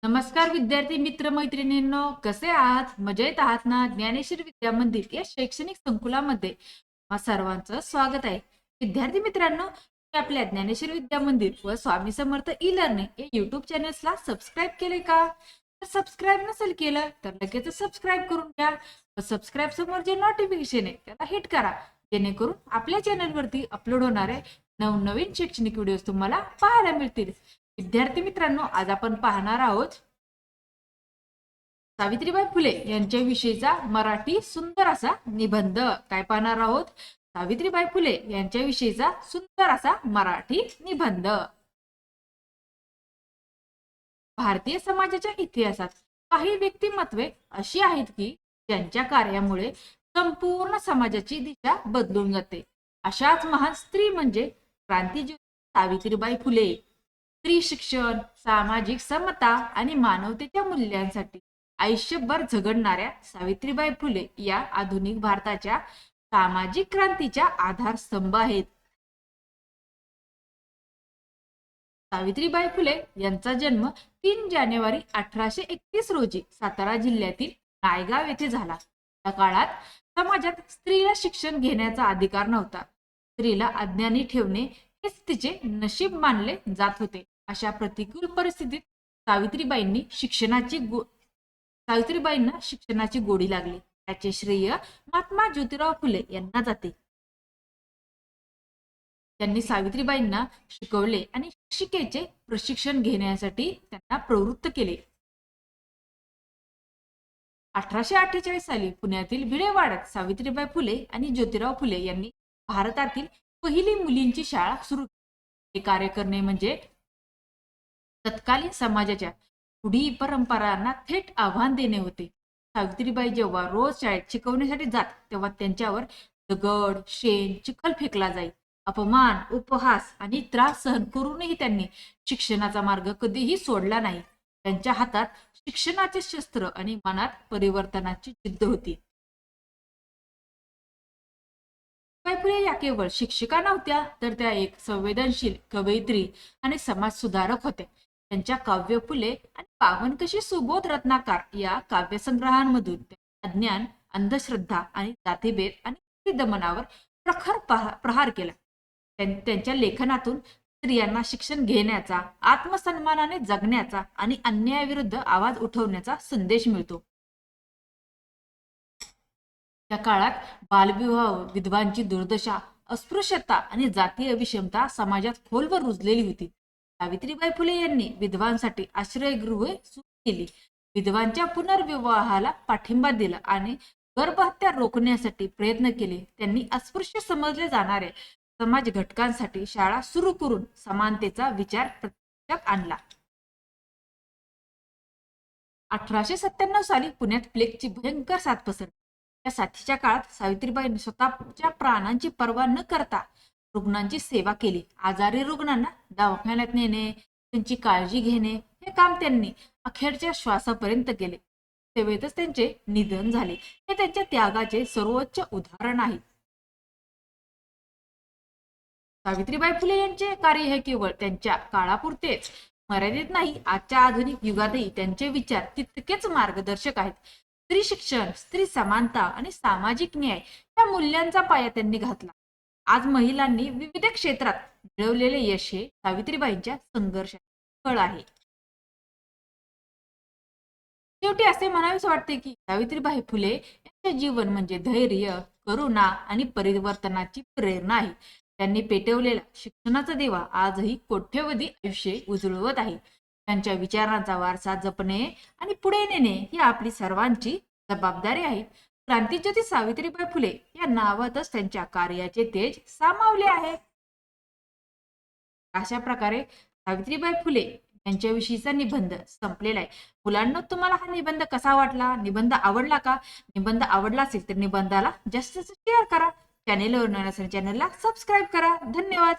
नमस्कार विद्यार्थी मित्र मैत्रिणींनो, कसे आहात? मजेत आहात ना? ज्ञानेश्वर विद्या मंदिर या शैक्षणिक संकुलामध्ये सर्वांचं स्वागत आहे. विद्यार्थी मित्रांनो, तुम्ही आपल्या ज्ञानेश्वर विद्या मंदिर व स्वामी समर्थ ई लर्निंग या युट्यूब चॅनल्सला सबस्क्राईब केले का? तर सबस्क्राईब नसेल केलं तर लगेच सबस्क्राईब करून घ्या व सबस्क्राईब समोर जे नोटिफिकेशन आहे त्याला हिट करा, जेणेकरून आपल्या चॅनलवरती अपलोड होणारे नवनवीन शैक्षणिक व्हिडिओज तुम्हाला पाहायला मिळतील. विद्यार्थी मित्रांनो, आज आपण पाहणार आहोत सावित्रीबाई फुले यांच्याविषयीचा मराठी सुंदर असा निबंध. काय पाहणार आहोत? सावित्रीबाई फुले यांच्याविषयीचा सुंदर असा मराठी निबंध. भारतीय समाजाच्या इतिहासात काही व्यक्तिमत्वे अशी आहेत की ज्यांच्या कार्यामुळे संपूर्ण समाजाची दिशा बदलून जाते. अशाच महान स्त्री म्हणजे क्रांतीज्योती सावित्रीबाई फुले. स्त्री शिक्षण, सामाजिक समता आणि मानवतेच्या मूल्यांसाठी आयुष्यभर झगडणाऱ्या सावित्रीबाई फुले या आधुनिक भारताच्या सामाजिक क्रांतीच्या आधारस्तंभ आहेत. सावित्रीबाई फुले यांचा जन्म 3 जानेवारी 1831 रोजी सातारा जिल्ह्यातील नायगाव येथे झाला. त्या काळात समाजात स्त्रीला शिक्षण घेण्याचा अधिकार नव्हता. स्त्रीला अज्ञानी ठेवणे हेच तिचे नशीब मानले जात होते. अशा प्रतिकूल परिस्थितीत सावित्रीबाईंना शिक्षणाची गोडी लागली. त्याचे श्रेय महात्मा ज्योतिराव फुले यांना जाते. त्यांनी सावित्रीबाईंना शिकवले आणि शिक्षिकेचे प्रशिक्षण घेण्यासाठी त्यांना प्रवृत्त केले. 1848 साली पुण्यातील भिडेवाड्यात सावित्रीबाई फुले आणि ज्योतिराव फुले यांनी भारतातील पहिली मुलींची शाळा सुरू केली. हे कार्य करणे म्हणजे तत्कालीन समाजाच्या रूढी परंपरांना थेट आव्हान देणे होते. सावित्रीबाई जेव्हा रोज शाळेत शिकवण्यासाठी जात तेव्हा त्यांच्यावर दगड, शेण, चिखल फेकला जाई. अपमान, उपहास आणि त्रास सहन करूनही त्यांनी शिक्षणाचा मार्ग कधीही सोडला नाही. त्यांच्या हातात शिक्षणाचे शस्त्र आणि मनात परिवर्तनाची जिद्द होती. फुले या केवळ शिक्षिका नव्हत्या, तर त्या एक संवेदनशील कवयित्री आणि समाजसुधारक होत्या. त्यांच्या काव्य फुले आणि पावनकशी सुबोध रत्नाकर या काव्यसंग्रहांमधून अज्ञान, अंधश्रद्धा आणि जातीभेद आणि दमनावर प्रखर प्रहार केला. त्यांच्या लेखनातून स्त्रियांना शिक्षण घेण्याचा, आत्मसन्मानाने जगण्याचा आणि अन्यायाविरुद्ध आवाज उठवण्याचा संदेश मिळतो. त्या काळात बालविवाह, विधवांची दुर्दशा, अस्पृश्यता आणि जातीय विषमता समाजात खोलवर रुजलेली होती. सावित्रीबाई फुले यांनी विधवांसाठी आश्रयगृहे सुरू केली. विधवांच्या पुनर्विवाहाला पाठिंबा दिला आणि गर्भहत्या रोखण्यासाठी प्रयत्न केले. त्यांनी अस्पृश्य समजले जाणारे समाज घटकांसाठी शाळा सुरू करून समानतेचा विचार प्रत्यक्षात आणला. 1897 साली पुण्यात प्लेगची भयंकर साथ पसरली. या साथीच्या काळात सावित्रीबाईंनी स्वतःच्या प्राणांची पर्वा न करता रुग्णांची सेवा केली. आजारी रुग्णांना दवाखान्यात नेणे, त्यांची काळजी घेणे हे काम त्यांनी अखेरच्या श्वासापर्यंत केले. सेवेतच त्यांचे निधन झाले. हे त्यांच्या त्यागाचे सर्वोच्च उदाहरण आहे. सावित्रीबाई फुले यांचे कार्य हे केवळ त्यांच्या काळापुरतेच मर्यादित नाही. आजच्या आधुनिक युगातही त्यांचे विचार तितकेच मार्गदर्शक आहेत. स्त्री शिक्षण, स्त्री समानता आणि सामाजिक न्याय या मूल्यांचा पाया त्यांनी घातला. आज महिलांनी विविध क्षेत्रात मिळवलेले यश हे सावित्रीबाईंच्या संघर्षाचे फळ आहे. शेवटी असे म्हणावेच वाटते की सावित्रीबाई फुले यांचे जीवन म्हणजे धैर्य, करुणा आणि परिवर्तनाची प्रेरणा आहे. त्यांनी पेटवलेला शिक्षणाचा दिवा आजही कोट्यवधी आयुष्य उजळवत आहे. त्यांच्या विचारांचा वारसा जपणे आणि पुढे नेणे ही आपली सर्वांची जबाबदारी आहे. क्रांतीज्योती सावित्रीबाई फुले या नावातच त्यांच्या कार्याचे तेज सामावले आहे. अशा प्रकारे सावित्रीबाई फुले यांच्याविषयीचा निबंध संपलेला आहे. मुलांना, तुम्हाला हा निबंध कसा वाटला? निबंध आवडला का? निबंध आवडला असेल तर निबंधाला जास्तीत जास्त शेअर करा. चॅनेलवर नवीन असेल चॅनेलला सबस्क्राईब करा. धन्यवाद.